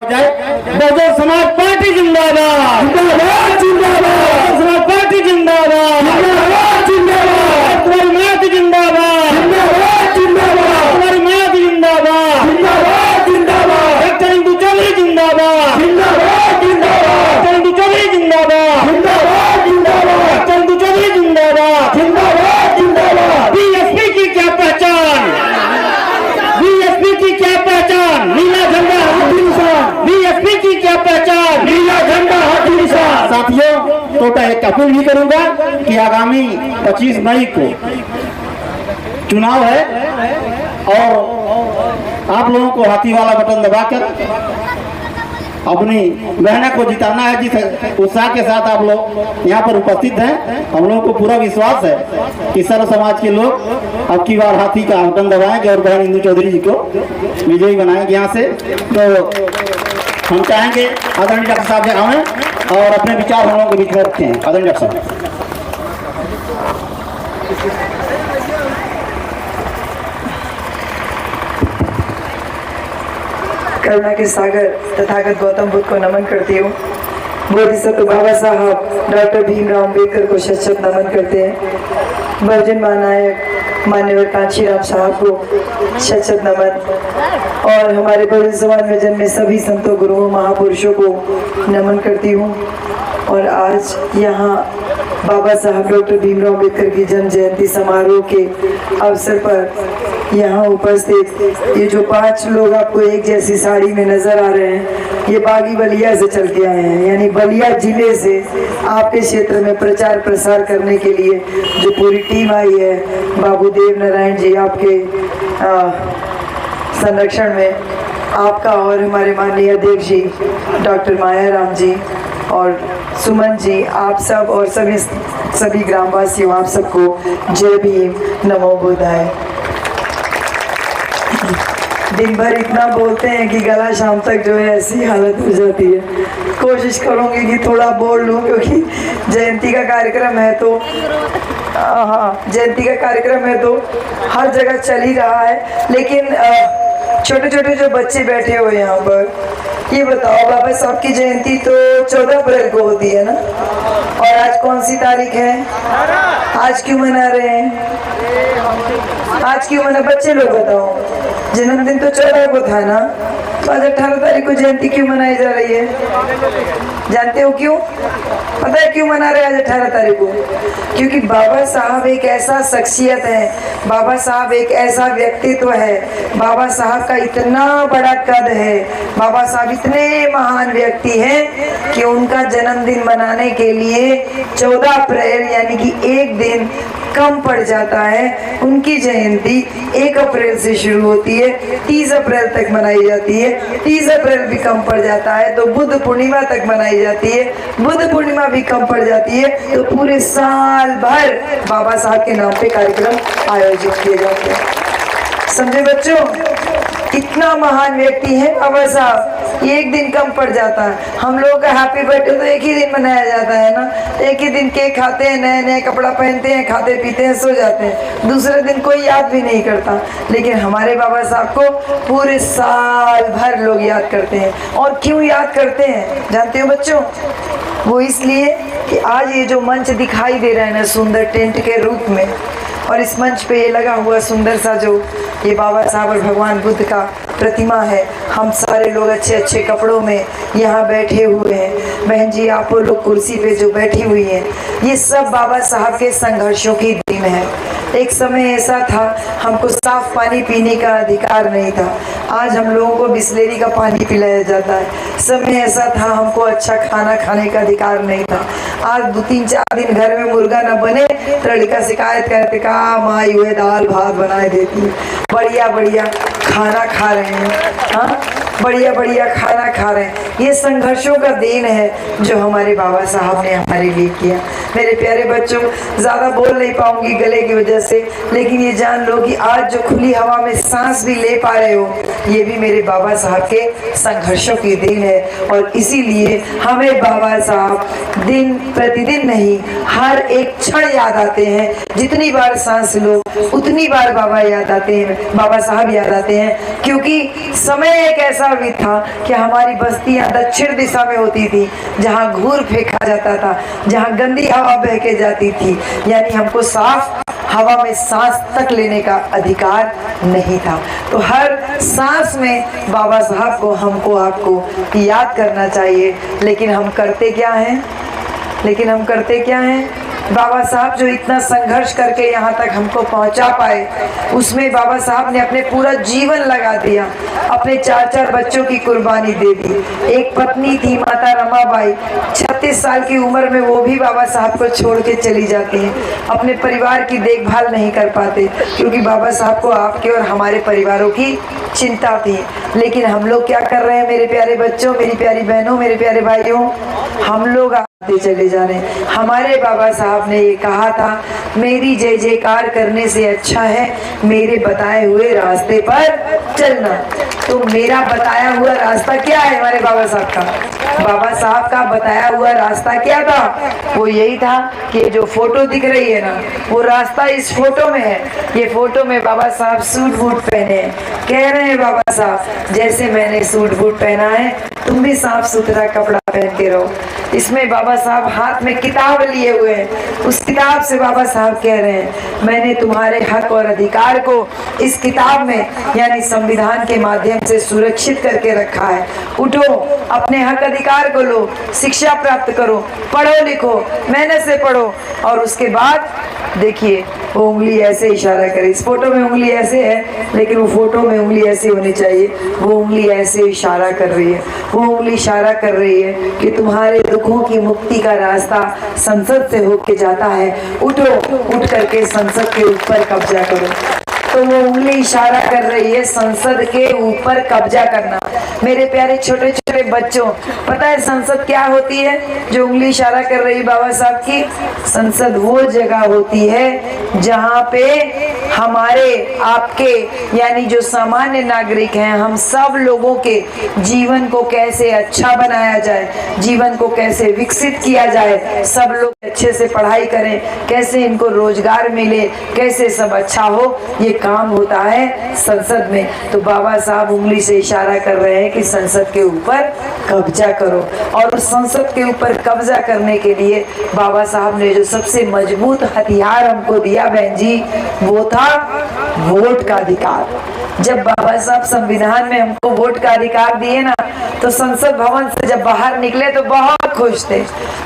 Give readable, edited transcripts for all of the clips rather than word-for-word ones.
जाए। बहुजन समाज पार्टी जिंदाबाद, जिंदाबाद जिंदाबाद, समाज पार्टी जिंदाबाद, जिंदाबाद जिंदाबाद, तुम्हारी मात जिंदाबाद, जिंदाबाद जिंदाबाद, तुम्हारी मात जिंदाबाद, जिंदाबाद जिंदाबाद, डॉक्टर इंदु चौधरी जिंदाबाद, जिंदाबाद जिंदाबाद, डॉक्टर इंदु चौधरी जिंदाबाद, जिंदाबाद जिंदाबाद, डॉक्टर इंदु चौधरी जिंदाबाद, जिंदाबाद जिंदाबाद। बीएसपी की क्या पहचान, बीएसपी की क्या पहचान, नीला झंडा हाथी निशान, बीएसपी की क्या पहचान, नीला झंडा हाथी निशान। साथियों, तो एक अपील भी करूंगा कि आगामी 25 मई को चुनाव है और आप लोगों को हाथी वाला बटन दबाकर अपनी बहना को जिताना है। जिस उत्साह के साथ आप लोग यहाँ पर उपस्थित हैं, हम लोगों को पूरा विश्वास है कि सर्व समाज के लोग अब की बार हाथी का बटन दबाएंगे और बहन इंदु चौधरी जी को विजयी बनाएंगे यहाँ से। तो हम चाहेंगे आदरणीय डॉक्टर साहब जी आए और अपने विचार हम लोगों के बीच में रखते हैं। आदरणीय डॉक्टर साहब। करुणा के सागर तथागत गौतम बुद्ध को नमन करती हूँ। बोधिसत्व बाबा साहब डॉक्टर भीमराव अम्बेडकर को शत नमन करते हैं। बहुजन महानायक मान्यवर कांशीराम साहब को शत नमन और हमारे बहुजन समाज में जन्मे सभी संतों गुरुओं महापुरुषों को नमन करती हूँ। और आज यहाँ बाबा साहब डॉक्टर भीमराव अम्बेडकर की जन्म जयंती समारोह के अवसर पर यहाँ उपस्थित ये जो 5 लोग आपको एक जैसी साड़ी में नजर आ रहे हैं, ये बागी बलिया से चल के आए हैं, यानी बलिया जिले से आपके क्षेत्र में प्रचार प्रसार करने के लिए जो पूरी टीम आई है। बाबू देव नारायण जी आपके संरक्षण में, आपका और हमारे माननीय अध्यक्ष जी डॉक्टर मायाराम जी और सुमन जी, आप सब और सभी ग्रामवासियों, आप सबको जय भीम, नमो बुद्धाय। दिन भर इतना बोलते हैं कि गला शाम तक जो है ऐसी हालत हो जाती है। कोशिश करूंगी कि थोड़ा बोल लूं, क्योंकि जयंती का कार्यक्रम है तो जयंती का कार्यक्रम है तो हर जगह चल ही रहा है। लेकिन छोटे छोटे जो बच्चे बैठे हुए हैं यहाँ पर, ये बताओ बाबा साहब की जयंती तो 14 अप्रैल को होती है ना, और आज कौन सी तारीख है? आज क्यों मना रहे हैं? आज क्यों मना? बच्चे लोग बताओ, जन्मदिन तो 14 को था ना, तो आज 18 तारीख को जयंती क्यों मनाई जा रही है? जानते हो क्यों? पता है क्यों मना रहे आज 18 तारीख को? क्योंकि बाबा साहब एक ऐसा शख्सियत है, बाबा साहब एक ऐसा व्यक्तित्व है, बाबा साहब का इतना बड़ा कद है, बाबा साहब इतने महान व्यक्ति हैं कि उनका जन्मदिन मनाने के लिए 14 अप्रैल यानी कि एक दिन कम पड़ जाता है। उनकी जयंती 1 अप्रैल से शुरू होती है, 30 अप्रैल तक मनाई जाती है। 30 अप्रैल भी कम पड़ जाता है तो बुद्ध पूर्णिमा तक मनाई जाती है। बुद्ध पूर्णिमा भी कम पड़ जाती है तो पूरे साल भर बाबा साहब के नाम पे कार्यक्रम आयोजित किए जाते हैं। समझे बच्चों, इतना महान व्यक्ति है बाबा साहब, एक दिन कम पड़ जाता है। हम लोग का हैप्पी बर्थडे तो एक ही दिन मनाया जाता है ना, एक ही दिन केक खाते हैं, नए नए कपड़ा पहनते हैं, खाते पीते हैं, सो जाते हैं, दूसरे दिन कोई याद भी नहीं करता। लेकिन हमारे बाबा साहब को पूरे साल भर लोग याद करते हैं। और क्यों याद करते हैं जानते हो बच्चों? वो इसलिए कि आज ये जो मंच दिखाई दे रहा है ना सुंदर टेंट के रूप में, और इस मंच पे ये लगा हुआ सुंदर सा जो ये बाबा साहब और भगवान बुद्ध का प्रतिमा है, हम सारे लोग अच्छे अच्छे कपड़ों में यहाँ बैठे हुए हैं। बहन जी आप लोग कुर्सी पे जो बैठी हुई हैं, ये सब बाबा साहब के संघर्षों की दिन है। एक समय ऐसा था हमको साफ पानी पीने का अधिकार नहीं था, आज हम लोगों को बिस्लेरी का पानी पिलाया जाता है। समय ऐसा था हमको अच्छा खाना खाने का अधिकार नहीं था, आज 2-3-4 दिन घर में मुर्गा न बने तो लड़का शिकायत करते का माई हुए दाल भात बनाए देती है। बढ़िया बढ़िया खाना खा रहे हैं, हाँ बढ़िया बढ़िया खाना खा रहे हैं। ये संघर्षों का देन है जो हमारे बाबा साहब ने हमारे लिए किया। मेरे प्यारे बच्चों, ज्यादा बोल नहीं पाऊंगी गले की वजह से, लेकिन ये जान लो कि आज जो खुली हवा में सांस भी ले पा रहे हो, ये भी मेरे बाबा साहब के संघर्षों की देन है। और इसीलिए हमें बाबा साहब दिन प्रतिदिन नहीं, हर एक क्षण याद आते हैं। जितनी बार सांस लो उतनी बार बाबा याद आते हैं, बाबा साहब याद आते हैं। क्योंकि समय एक ऐसा भी था कि हमारी बस्तियां दक्षिण दिशा में होती थी, जहां घूर फेंका जाता था, जहां गंदी हवा बह के जाती थी, यानी हमको साफ हवा में सांस तक लेने का अधिकार नहीं था। तो हर सांस में बाबा साहब को हमको आपको याद करना चाहिए। लेकिन हम करते क्या हैं? बाबा साहब जो इतना संघर्ष करके यहाँ तक हमको पहुँचा पाए, उसमें बाबा साहब ने अपने पूरा जीवन लगा दिया, अपने 4 बच्चों की कुर्बानी दे दी। एक पत्नी थी माता रमाबाई, 36 साल की उम्र में वो भी बाबा साहब को छोड़ के चली जाती हैं। अपने परिवार की देखभाल नहीं कर पाते, क्योंकि बाबा साहब को आपके और हमारे परिवारों की चिंता थी। लेकिन हम लोग क्या कर रहे हैं मेरे प्यारे बच्चों, मेरी प्यारी बहनों, मेरे प्यारे भाइयों? हम लोग आते चले जा रहे हैं। हमारे बाबा साहब ने ये कहा था, मेरी जय जयकार करने से अच्छा है मेरे बताए हुए रास्ते पर चलना। तो मेरा बताया हुआ रास्ता क्या है हमारे बाबा साहब का? बाबा साहब का बताया हुआ रास्ता क्या था? वो यही था कि जो फोटो दिख रही है ना, वो रास्ता इस फोटो में है। ये फोटो में बाबा साहब सूट बूट पहने हैं। कह रहे हैं बाबा साहब, जैसे मैंने सूट बूट पहना है तुम भी साफ सुथरा कपड़ा पहन के रहो। इसमें बाबा साहब हाथ में किताब लिए हुए हैं। उस किताब से बाबा साहब कह रहे हैं, मैंने तुम्हारे हक और अधिकार को इस किताब में यानी संविधान के माध्यम से सुरक्षित करके रखा है। उठो, अपने हक अधिकार को लो, शिक्षा प्राप्त करो, पढ़ो लिखो, मेहनत से पढ़ो। और उसके बाद देखिए वो उंगली ऐसे इशारा करे। इस फोटो में उंगली ऐसे है, लेकिन वो फोटो में उंगली ऐसे होनी चाहिए। वो उंगली ऐसे इशारा कर रही है, वो उंगली इशारा कर रही है कि तुम्हारे दुखों की मुक्ति का रास्ता संसद से होके जाता है। उठो, उठ करके संसद के ऊपर कब्जा करो। तो वो उंगली इशारा कर रही है संसद के ऊपर कब्जा करना। मेरे प्यारे छोटे छोटे बच्चों, पता है संसद क्या होती है जो उंगली इशारा कर रही बाबा साहब की? संसद वो जगह होती है जहाँ पे हमारे आपके यानी जो सामान्य नागरिक हैं, हम सब लोगों के जीवन को कैसे अच्छा बनाया जाए, जीवन को कैसे विकसित किया जाए, सब लोग अच्छे से पढ़ाई करें, कैसे इनको रोजगार मिले, कैसे सब अच्छा हो, ये काम होता है संसद में। तो बाबा साहब उंगली से इशारा कर रहे हैं कि संसद के ऊपर कब्जा करो। और उस संसद के ऊपर कब्जा करने के लिए बाबा साहब ने जो सबसे मजबूत हथियार हमको दिया बहन जी, वो था वोट का अधिकार। जब बाबा साहब संविधान में हमको वोट का अधिकार दिए ना, तो संसद भवन से जब बाहर निकले तो बहुत खुश थे।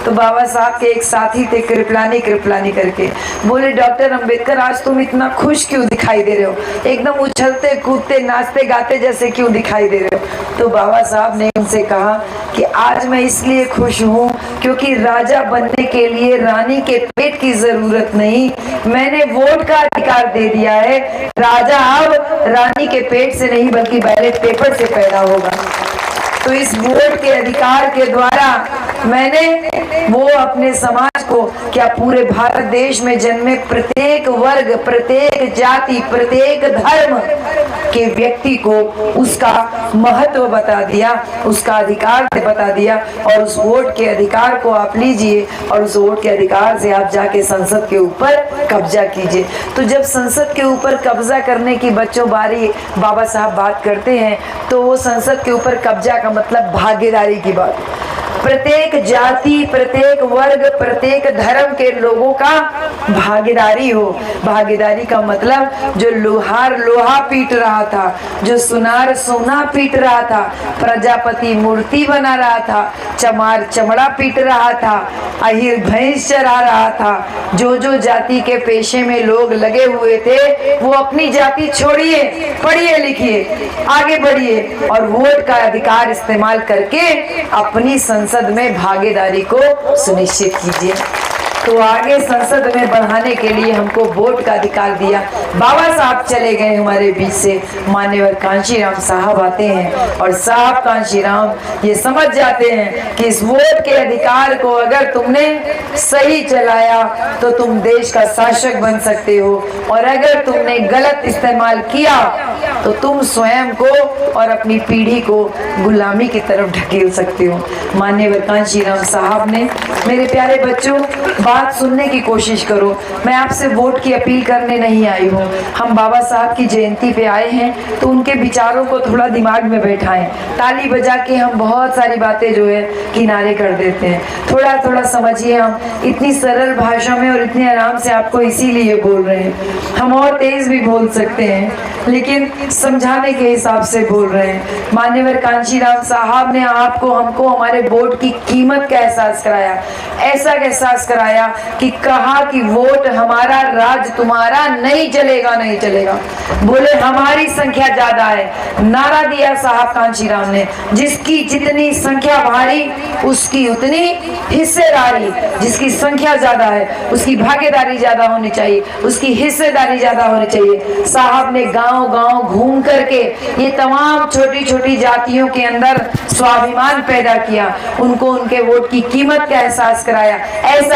तो बाबा साहब के एक साथी थे कृपलानी करके, बोले डॉक्टर अंबेडकर आज तुम इतना खुश क्यों दिखाई दे रहे हो, एकदम उछलते कूदते नाचते गाते जैसे क्यों दिखाई दे रहे हो? तो बाबा साहब ने उनसे कहा कि आज मैं इसलिए खुश हूँ क्योंकि राजा बनने के लिए रानी के पेट की जरूरत नहीं, मैंने वोट का अधिकार दे दिया है। राजा अब रानी के पेट से नहीं बल्कि बैलेट पेपर से पैदा होगा। तो इस वोट के अधिकार के द्वारा मैंने वो अपने समाज को, क्या पूरे भारत देश में जन्मे प्रत्येक वर्ग, प्रत्येक जाति, प्रत्येक धर्म के व्यक्ति को उसका महत्व बता दिया, उसका अधिकार बता दिया। और उस वोट के अधिकार को आप लीजिए और उस वोट के अधिकार से आप जाके संसद के ऊपर कब्जा कीजिए। तो जब संसद के ऊपर कब्जा करने की बच्चों बारी बाबा साहब बात करते हैं, तो वो संसद के ऊपर कब्जा का मतलब भागीदारी की बात। प्रत्येक जाति, प्रत्येक वर्ग, प्रत्येक धर्म के लोगों का भागीदारी हो। भागीदारी का मतलब जो लोहार लोहा पीट रहा था, जो सुनार सोना पीट रहा था, प्रजापति मूर्ति बना रहा था, चमार चमड़ा पीट रहा था, अहिर भैंस चरा रहा था, जो जो जाति के पेशे में लोग लगे हुए थे, वो अपनी जाति छोड़िए, पढ़िए लिखिए, आगे बढ़िए और वोट का अधिकार इस्तेमाल करके अपनी संसद में भागीदारी को सुनिश्चित कीजिए। तो आगे संसद में बढ़ाने के लिए हमको वोट का अधिकार दिया। बाबा साहब चले गए हमारे बीच से, मान्यवर कांशीराम साहब आते हैं और साहब कांशीराम ये समझ जाते हैं कि इस वोट के अधिकार को अगर तुमने सही चलाया तो तुम देश का शासक बन सकते हो, और अगर तुमने गलत इस्तेमाल किया तो तुम स्वयं को और अपनी पीढ़ी को गुलामी की तरफ ढकेल सकते हो। मान्यवर कांशीराम साहब ने, मेरे प्यारे बच्चों बात सुनने की कोशिश करो, मैं आपसे वोट की अपील करने नहीं आई हूँ। हम बाबा साहब की जयंती पे आए हैं तो उनके विचारों को थोड़ा दिमाग में बैठाएं। ताली बजा के हम बहुत सारी बातें जो है किनारे कर देते हैं। थोड़ा थोड़ा समझिए, हम इतनी सरल भाषा में और इतने आराम से आपको इसीलिए बोल रहे हैं। हम और तेज भी बोल सकते हैं लेकिन समझाने के हिसाब से बोल रहे हैं। मान्यवर कांशीराम साहब ने आपको हमको हमारे वोट की कीमत का एहसास कराया, ऐसा एहसास कराया कि कहा कि वोट हमारा, राज तुम्हारा, नहीं चलेगा नहीं चलेगा। बोले हमारी संख्या ज्यादा है, नारा दिया साहब कांशीराम ने। जिसकी जितनी संख्या भारी उसकी उतनी हिस्सेदारी, जिसकी संख्या ज्यादा है उसकी भागीदारी ज्यादा होनी चाहिए, उसकी हिस्सेदारी ज्यादा होनी चाहिए। साहब ने गांव गांव घूम करके ये तमाम छोटी छोटी जातियों के अंदर स्वाभिमान पैदा किया, उनको उनके वोट की कीमत का एहसास कराया। ऐसा